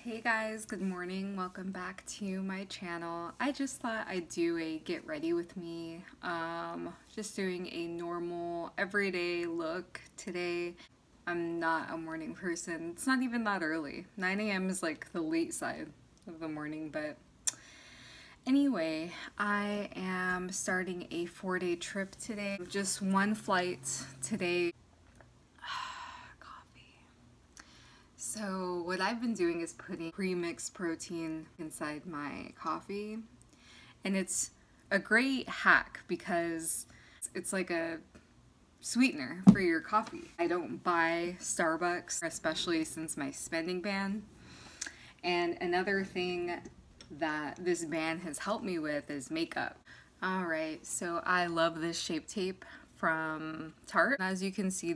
Hey guys, good morning. Welcome back to my channel. I just thought I'd do a get ready with me. Just doing a normal everyday look today. I'm not a morning person. It's not even that early. 9 a.m. is like the late side of the morning, but anyway, I am starting a 4-day trip today. Just one flight today. So what I've been doing is putting pre-mixed protein inside my coffee, and it's a great hack because it's like a sweetener for your coffee. I don't buy Starbucks, especially since my spending ban. And another thing that this ban has helped me with is makeup. Alright, so I love this Shape Tape from Tarte. As you can see,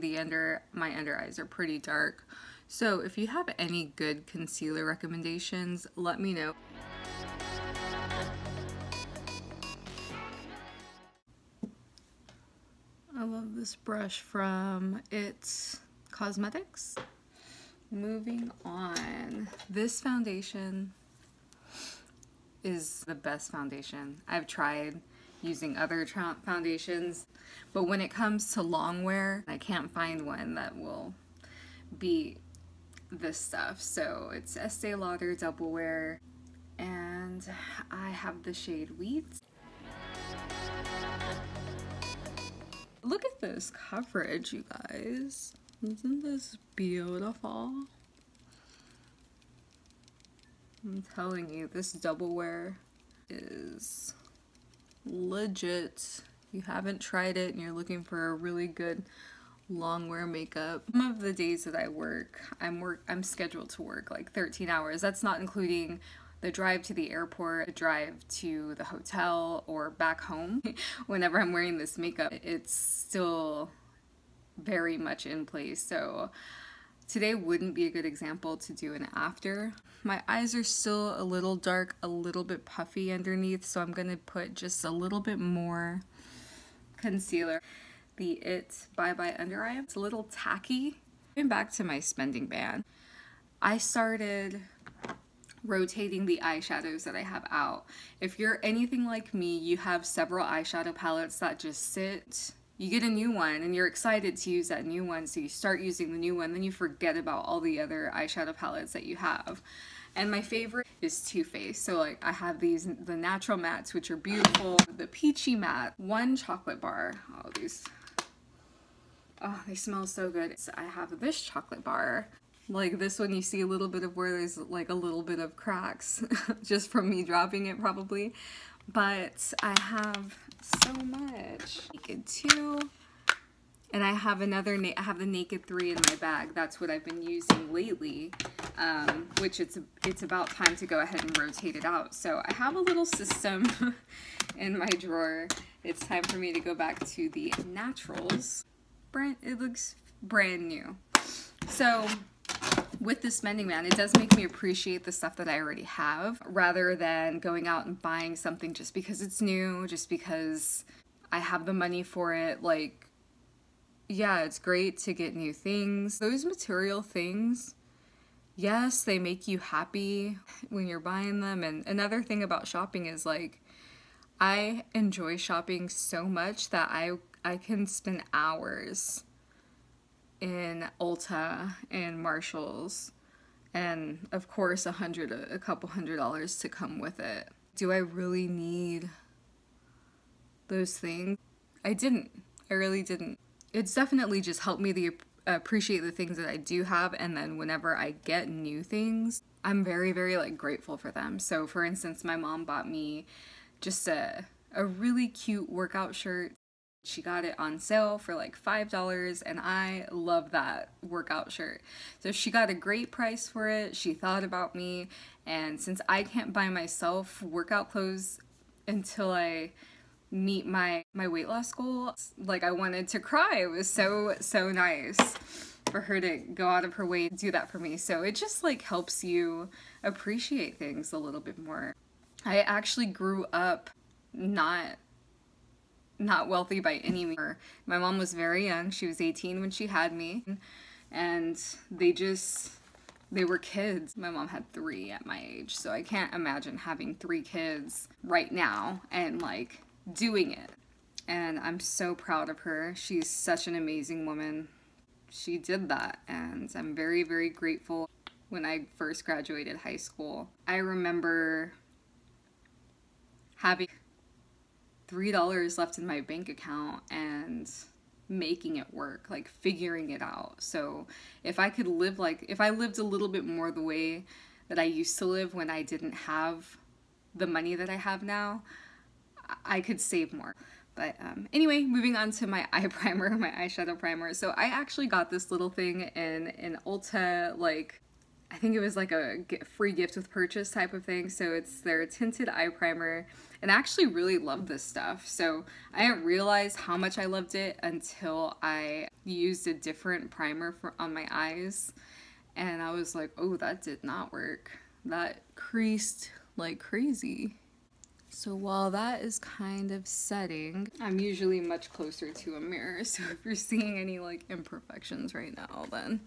my under eyes are pretty dark. So if you have any good concealer recommendations, let me know. I love this brush from It's Cosmetics. Moving on. This foundation is the best foundation. I've tried using other foundations, but when it comes to long wear, I can't find one that will beat this stuff. So it's Estee Lauder Double Wear, and I have the shade Wheat. Look at this coverage, you guys. Isn't this beautiful? I'm telling you, this Double Wear is legit. If you haven't tried it and you're looking for a really good long wear makeup. Some of the days that I work, I'm scheduled to work like 13 hours. That's not including the drive to the airport, the drive to the hotel, or back home. Whenever I'm wearing this makeup, it's still very much in place. So today wouldn't be a good example to do an after. My eyes are still a little dark, a little bit puffy underneath, so I'm gonna put just a little bit more concealer. The It Bye Bye Under Eye. It's a little tacky. Going back to my spending ban, I started rotating the eyeshadows that I have out. If you're anything like me, you have several eyeshadow palettes that just sit. You get a new one and you're excited to use that new one, so you start using the new one, then you forget about all the other eyeshadow palettes that you have. And my favorite is Too Faced. So like I have the natural mattes, which are beautiful. The Peachy Matte, one chocolate bar. Oh, they smell so good. So I have this chocolate bar. Like this one, you see a little bit of where there's like a little bit of cracks just from me dropping it probably. But I have so much. Naked 2. And I have I have the Naked 3 in my bag. That's what I've been using lately, which it's about time to go ahead and rotate it out. So I have a little system in my drawer. It's time for me to go back to the naturals. It looks brand new. So with the spending ban, it does make me appreciate the stuff that I already have rather than going out and buying something just because it's new, just because I have the money for it. Like, yeah, it's great to get new things. Those material things, yes, they make you happy when you're buying them. And another thing about shopping is like, I enjoy shopping so much that I can spend hours in Ulta and Marshalls, and of course a couple $100 to come with it. Do I really need those things? I really didn't. It's definitely just helped me to appreciate the things that I do have, and then whenever I get new things, I'm very, very like grateful for them. So for instance, my mom bought me just a really cute workout shirt. She got it on sale for like $5, and I love that workout shirt. So she got a great price for it. She thought about me, and since I can't buy myself workout clothes until I meet my weight loss goal, like I wanted to cry. It was so nice for her to go out of her way to do that for me. So it just like helps you appreciate things a little bit more. I actually grew up not wealthy by any means. My mom was very young. She was 18 when she had me, and they just they were kids. My mom had 3 at my age, so I can't imagine having 3 kids right now and like doing it. And I'm so proud of her. She's such an amazing woman. She did that, and I'm very, very grateful. When I first graduated high school, I remember having $3 left in my bank account and making it work, like figuring it out. So if I could live if I lived a little bit more the way that I used to live when I didn't have the money that I have now, I could save more. But anyway, moving on to my eye primer, my eyeshadow primer. So I actually got this little thing in Ulta, like, I think it was like a free gift with purchase type of thing. So it's their tinted eye primer, and I actually really love this stuff. So I didn't realize how much I loved it until I used a different primer on my eyes, and I was like, oh, that did not work. That creased like crazy. So while that is kind of setting, I'm usually much closer to a mirror, so if you're seeing any like imperfections right now, then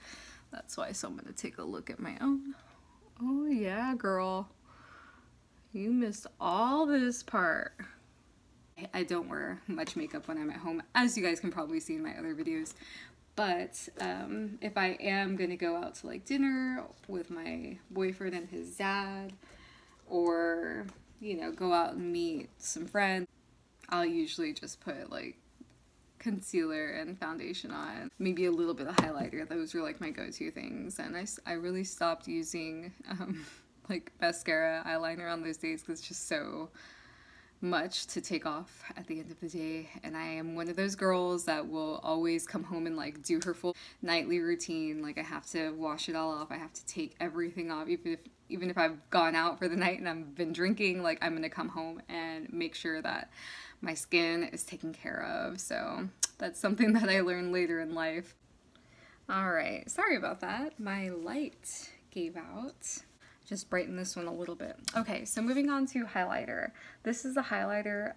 that's why. So I'm gonna take a look at my own. Oh yeah, girl. You missed all this part. I don't wear much makeup when I'm at home, as you guys can probably see in my other videos. But if I am gonna go out to like dinner with my boyfriend and his dad, or you know, go out and meet some friends, I'll usually just put like concealer and foundation on, maybe a little bit of highlighter. Those are like my go-to things. And I really stopped using like mascara, eyeliner on those days because it's just so much to take off at the end of the day. And I am one of those girls that will always come home and like do her full nightly routine. Like I have to wash it all off. I have to take everything off, even if I've gone out for the night and I've been drinking, like I'm gonna come home and make sure that my skin is taken care of. So that's something that I learned later in life. All right, sorry about that. My light gave out. Just brighten this one a little bit. Okay, so moving on to highlighter. This is the highlighter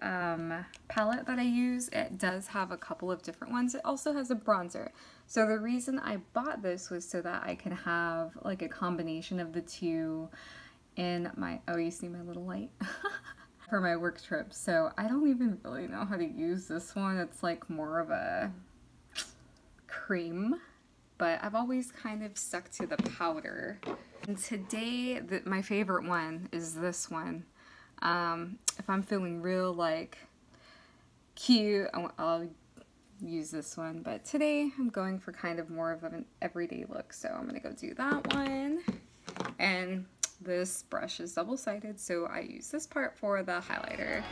palette that I use. It does have a couple of different ones. It also has a bronzer. So the reason I bought this was so that I can have like a combination of the two in my, oh, you see my little light? For my work trip. So I don't even really know how to use this one. It's like more of a cream, but I've always kind of stuck to the powder. And today, my favorite one is this one. If I'm feeling real like cute, I'll use this one. But today I'm going for kind of more of an everyday look. So I'm gonna go do that one. And this brush is double-sided, so I use this part for the highlighter.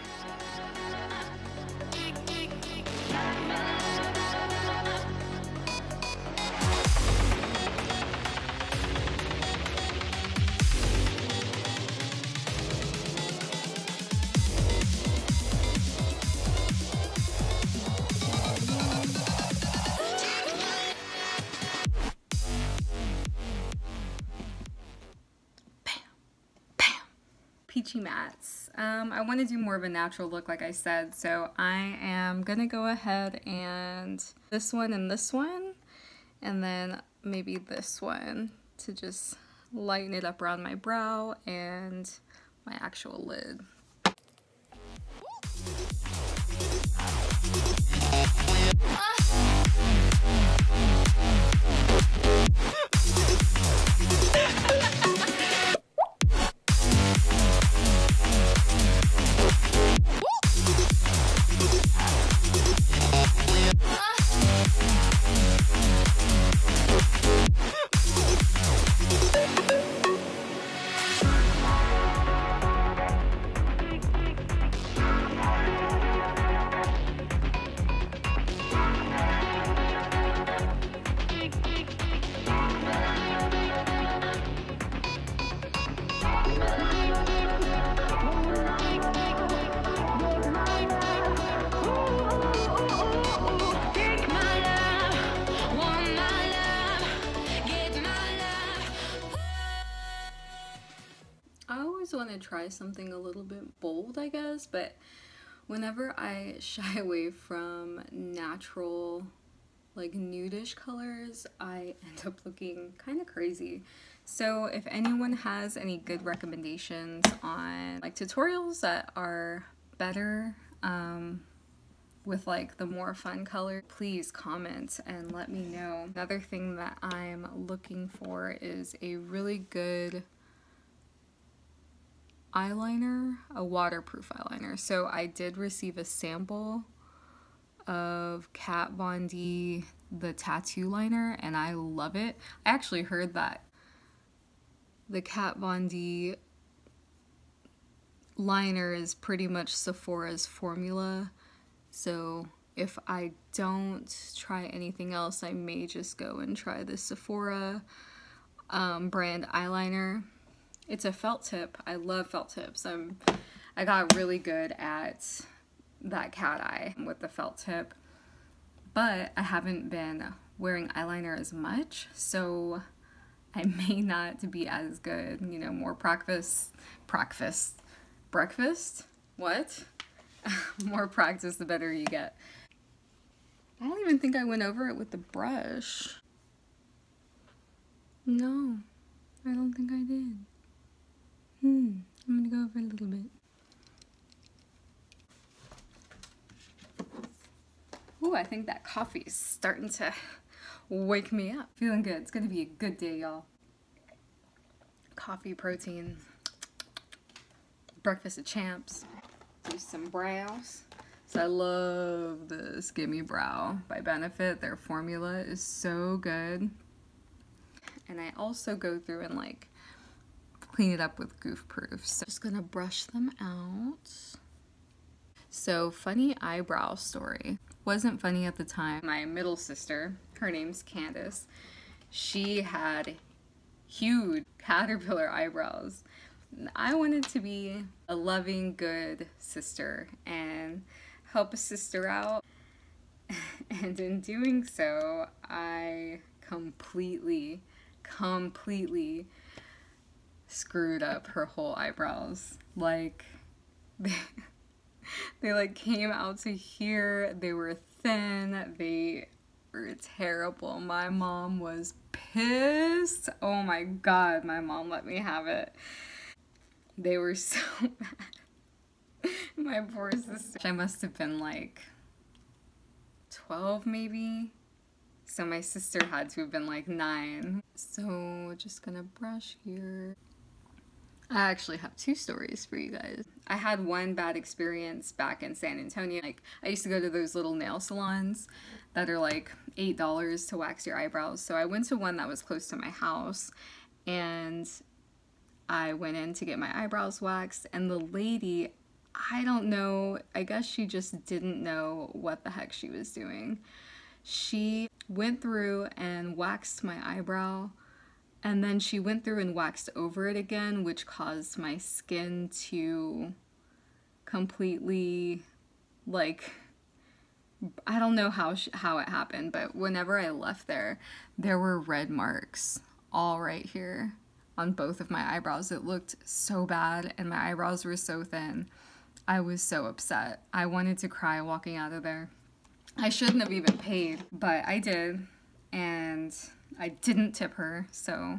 Peachy Mattes. I want to do more of a natural look, like I said, so I am gonna go ahead and this one, and then maybe this one to just lighten it up around my brow and my actual lid. Want to try something a little bit bold, I guess, but whenever I shy away from natural like nudish colors, I end up looking kind of crazy. So if anyone has any good recommendations on like tutorials that are better with like the more fun color, please comment and let me know. Another thing that I'm looking for is a really good eyeliner, a waterproof eyeliner. So I did receive a sample of Kat Von D, the tattoo liner, and I love it. I actually heard that the Kat Von D liner is pretty much Sephora's formula. So if I don't try anything else, I may just go and try the Sephora brand eyeliner. It's a felt tip. I love felt tips. I got really good at that cat eye with the felt tip, but I haven't been wearing eyeliner as much, so I may not be as good, you know, more breakfast? What? More practice, the better you get. I don't even think I went over it with the brush. No, I don't think I did. I'm gonna go over a little bit. Ooh, I think that coffee is starting to wake me up. Feeling good. It's gonna be a good day, y'all. Coffee, protein, breakfast of champs. Do some brows. So I love this Gimme Brow by Benefit. Their formula is so good. And I also go through and like clean it up with Goof Proof. So just gonna brush them out. So funny eyebrow story. Wasn't funny at the time. My middle sister, her name's Candace, she had huge caterpillar eyebrows. I wanted to be a loving, good sister and help a sister out. And in doing so, I completely screwed up her whole eyebrows. Like, they like came out to here, they were thin, they were terrible. My mom was pissed. Oh my god, my mom let me have it. They were so bad. My poor sister. I must have been like 12 maybe. So my sister had to have been like 9. So just gonna brush here. I actually have 2 stories for you guys. I had one bad experience back in San Antonio. Like, I used to go to those little nail salons that are like $8 to wax your eyebrows. So I went to one that was close to my house, and I went in to get my eyebrows waxed, and the lady, I don't know, I guess she just didn't know what the heck she was doing. She went through and waxed my eyebrow, and then she went through and waxed over it again, which caused my skin to completely, like, I don't know how it happened, but whenever I left there were red marks all right here on both of my eyebrows. It looked so bad, and my eyebrows were so thin. I was so upset. I wanted to cry walking out of there. I shouldn't have even paid, but I did, and I didn't tip her, so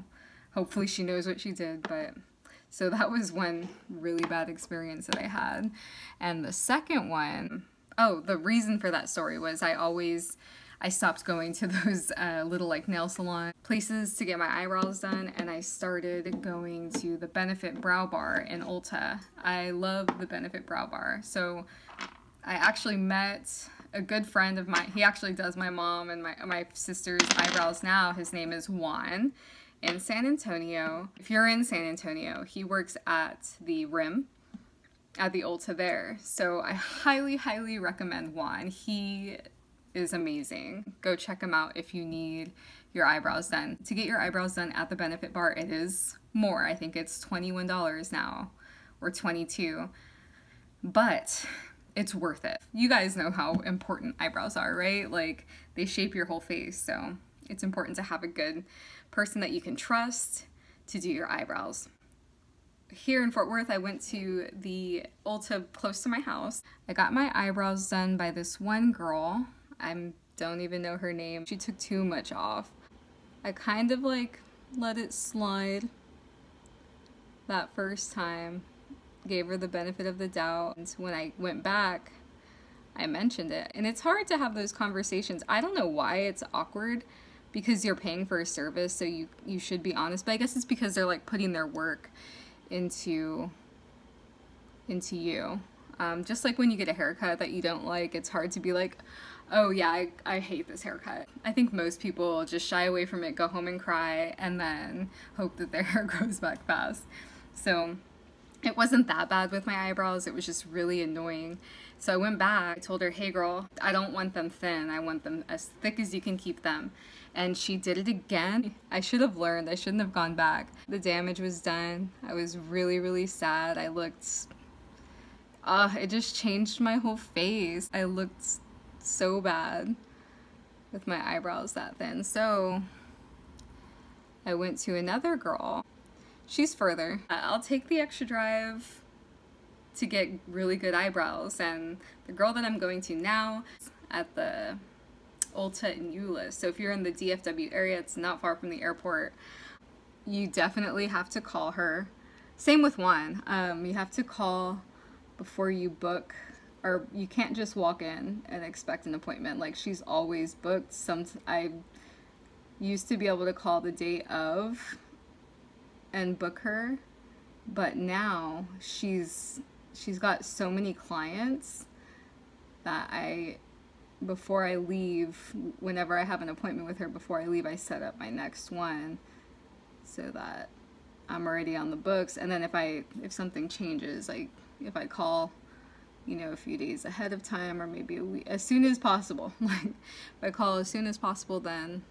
hopefully she knows what she did. But so that was one really bad experience that I had. And the second one, oh, the reason for that story was I stopped going to those little like nail salon places to get my eyebrows done, and I started going to the Benefit Brow Bar in Ulta. I love the Benefit Brow Bar. So I actually met a good friend of mine. He actually does my mom and my sister's eyebrows now. His name is Juan in San Antonio. If you're in San Antonio, he works at the Rim at the Ulta there. So I highly recommend Juan. He is amazing. Go check him out if you need your eyebrows done. To get your eyebrows done at the Benefit Bar, it is more. I think it's $21 now, or $22, but it's worth it. You guys know how important eyebrows are, right? Like, they shape your whole face, so it's important to have a good person that you can trust to do your eyebrows. Here in Fort Worth, I went to the Ulta close to my house. I got my eyebrows done by this one girl. I don't even know her name. She took too much off. I kind of like let it slide that first time, gave her the benefit of the doubt. And when I went back, I mentioned it. And it's hard to have those conversations. I don't know why it's awkward, because you're paying for a service, so you should be honest. But I guess it's because they're like putting their work into you. Just like when you get a haircut that you don't like, it's hard to be like, oh yeah, I hate this haircut. I think most people just shy away from it, go home and cry, and then hope that their hair grows back fast. So it wasn't that bad with my eyebrows, it was just really annoying. So I went back, I told her, hey girl, I don't want them thin, I want them as thick as you can keep them. And she did it again. I should have learned, I shouldn't have gone back. The damage was done. I was really, really sad. I looked, it just changed my whole face. I looked so bad with my eyebrows that thin. So I went to another girl. She's further. I'll take the extra drive to get really good eyebrows, and the girl that I'm going to now at the Ulta in Euless. So if you're in the DFW area, it's not far from the airport. You definitely have to call her. Same with one. You have to call before you book, or you can't just walk in and expect an appointment. Like, she's always booked. I used to be able to call the day of and book her, but now she's got so many clients that before I leave, whenever I have an appointment with her, before I leave, I set up my next one so that I'm already on the books. And then if something changes, like if I call, you know, a few days ahead of time, or maybe a week, as soon as possible, like if I call as soon as possible, then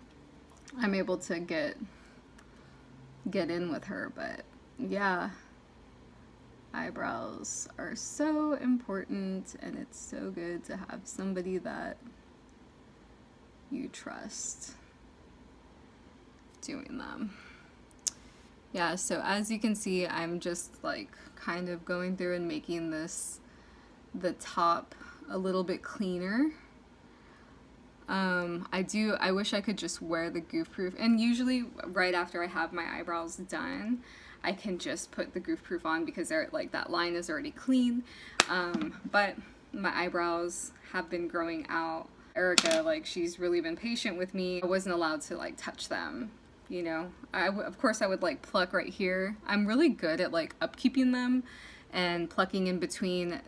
I'm able to get in with her. But yeah, eyebrows are so important, and it's so good to have somebody that you trust doing them. Yeah, so as you can see, I'm just like kind of going through and making the top a little bit cleaner. I wish I could just wear the Goof Proof, and usually right after I have my eyebrows done, I can just put the Goof Proof on because they're like, that line is already clean. But my eyebrows have been growing out. Erica, like, she's really been patient with me. I wasn't allowed to like touch them, you know. Of course I would like pluck right here. I'm really good at like upkeeping them and plucking in between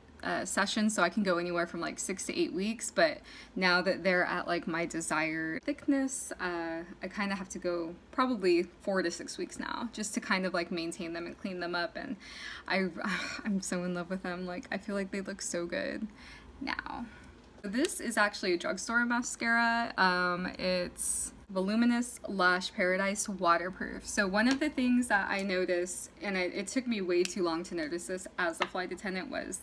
sessions, so I can go anywhere from like 6 to 8 weeks. But now that they're at like my desired thickness, I kind of have to go probably 4 to 6 weeks now, just to kind of like maintain them and clean them up. And I'm so in love with them. Like, I feel like they look so good now. This is actually a drugstore mascara. It's Voluminous Lash Paradise Waterproof. So one of the things that I noticed, and it took me way too long to notice this as a flight attendant, was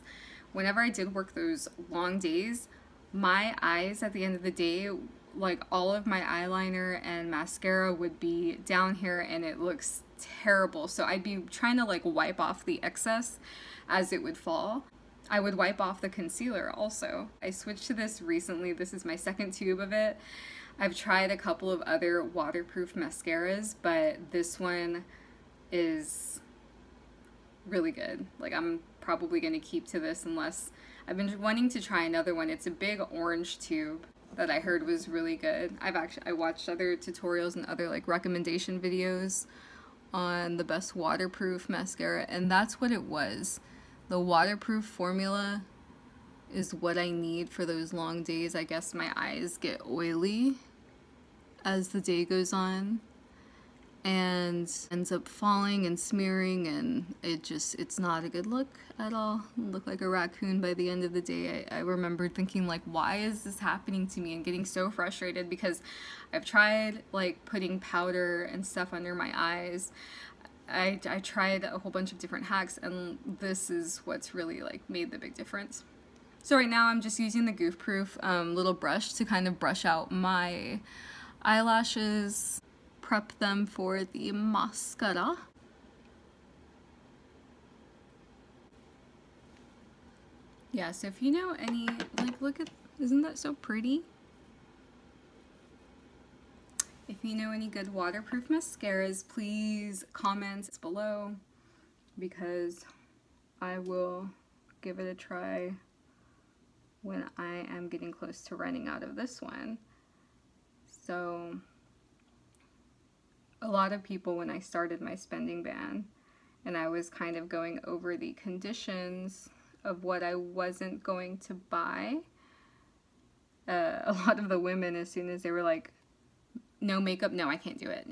whenever I did work those long days, my eyes at the end of the day, like all of my eyeliner and mascara would be down here, and it looks terrible. So I'd be trying to like wipe off the excess as it would fall. I would wipe off the concealer also. I switched to this recently. This is my second tube of it. I've tried a couple of other waterproof mascaras, but this one is really good. Like, I'm probably gonna keep to this unless I've been wanting to try another one. It's a big orange tube that I heard was really good. I watched other tutorials and other like recommendation videos on the best waterproof mascara, and that's what it was. The waterproof formula is what I need for those long days. I guess my eyes get oily as the day goes on and ends up falling and smearing, and it's not a good look at all. I look like a raccoon by the end of the day. I remember thinking like, why is this happening to me, and getting so frustrated because I've tried like putting powder and stuff under my eyes. I tried a whole bunch of different hacks, and this is what's really like made the big difference. So right now I'm just using the Goof Proof little brush to kind of brush out my eyelashes, prep them for the mascara. Yeah, so if you know any, like, look at, isn't that so pretty? If If you know any good waterproof mascaras, please comment below because I will give it a try when I am getting close to running out of this one. So a lot of people, when I started my spending ban and I was kind of going over the conditions of what I wasn't going to buy, a lot of the women, as soon as they were like, no makeup, no, I can't do it,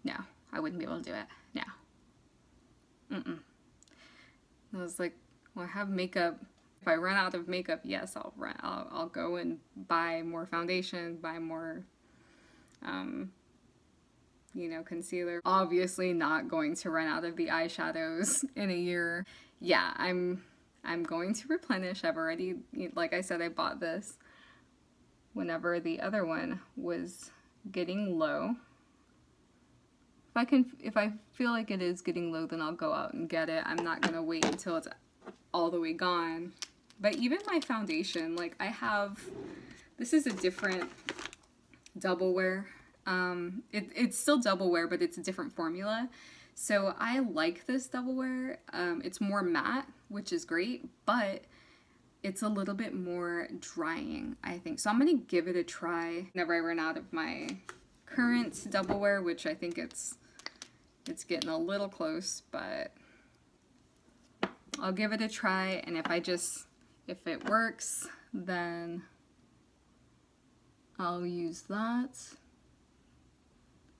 no, I wouldn't be able to do it, no, I was like, well, I have makeup. If I run out of makeup, yes, I'll go and buy more foundation, buy more, you know, concealer. Obviously not going to run out of the eyeshadows in a year. Yeah, I'm going to replenish. I've already, like I said, I bought this whenever the other one was getting low. If I feel like it is getting low, then I'll go out and get it. I'm not gonna wait until it's all the way gone. But even my foundation, like I have, this is a different double wear. It's still double wear, but it's a different formula. So I like this double wear. It's more matte, which is great, but it's a little bit more drying, I think. So I'm gonna give it a try whenever I run out of my current double wear, which I think it's getting a little close, but I'll give it a try, and if it works, then I'll use that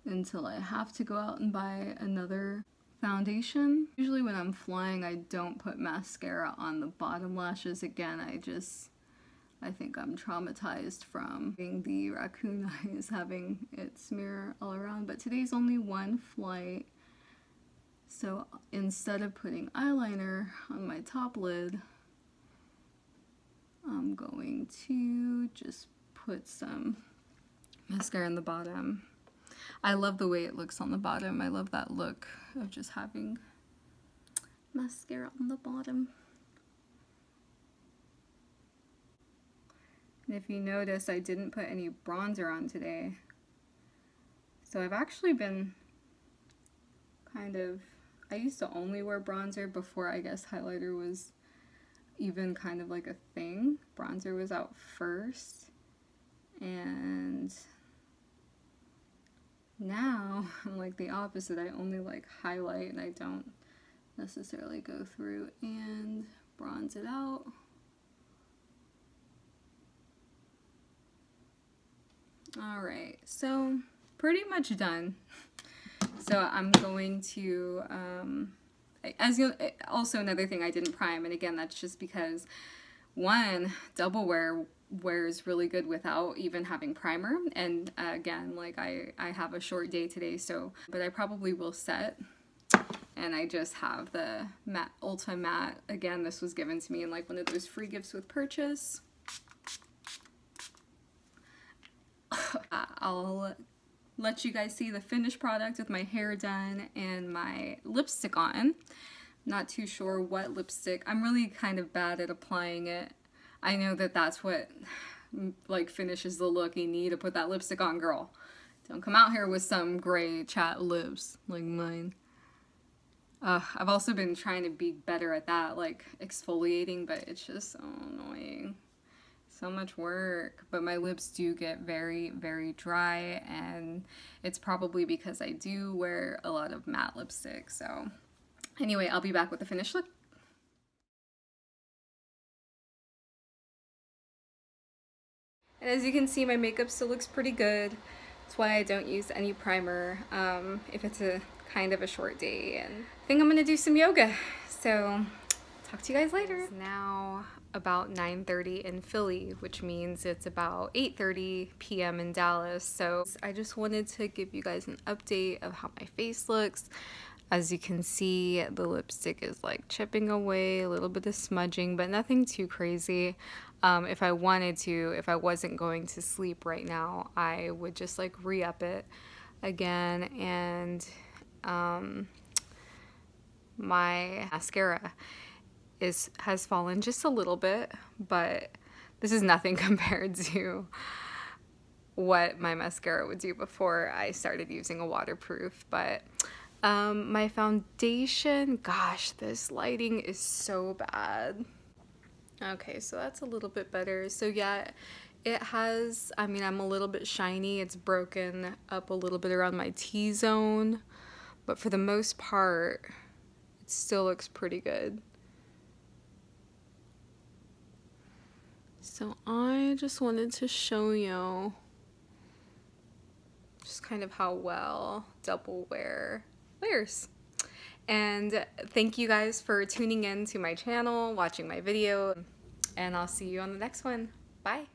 until I have to go out and buy another foundation. Usually when I'm flying, I don't put mascara on the bottom lashes. Again, I think I'm traumatized from being the Raccoon eyes, having it smear all around, but today's only one flight. So instead of putting eyeliner on my top lid, I'm going to just put some mascara in the bottom. I love the way it looks on the bottom. I love that look of just having mascara on the bottom. And if you notice, I didn't put any bronzer on today. So I've actually been I used to only wear bronzer before, I guess, highlighter was even kind of like a thing. Bronzer was out first, and now I'm like the opposite. I only like highlight and I don't necessarily go through and bronze it out. Alright, so pretty much done. So I'm going to, also another thing, I didn't prime, and again, that's just because, one, double wear wears really good without even having primer, and again, like I have a short day today, so, but I probably will set, and I just have the matte, Ulta matte. Again, this was given to me in like one of those free gifts with purchase. I'll let you guys see the finished product with my hair done and my lipstick on. Not too sure what lipstick. I'm really kind of bad at applying it. I know that that's what like finishes the look. You need to put that lipstick on, girl. Don't come out here with some gray chat lips like mine. I've also been trying to be better at that, like exfoliating, but it's just so annoying. So much work, but my lips do get very, very dry, and it's probably because I do wear a lot of matte lipstick. So anyway, I'll be back with the finished look. And as you can see, my makeup still looks pretty good. That's why I don't use any primer if it's a kind of a short day, and I think I'm gonna do some yoga. So talk to you guys later. It's now about 9:30 in Philly, which means it's about 8:30 p.m. in Dallas. So I just wanted to give you guys an update of how my face looks. As you can see, the lipstick is like chipping away, a little bit of smudging, but nothing too crazy. If I wanted to, if I wasn't going to sleep right now, I would just like re-up it again. And my mascara has fallen just a little bit, but this is nothing compared to what my mascara would do before I started using a waterproof. But my foundation, gosh, this lighting is so bad. Okay, so that's a little bit better. So yeah, it has, I mean, I'm a little bit shiny. It's broken up a little bit around my T-zone, but for the most part, it still looks pretty good. So I just wanted to show you just kind of how well double wear wears. And thank you guys for tuning in to my channel, watching my video, and I'll see you on the next one. Bye.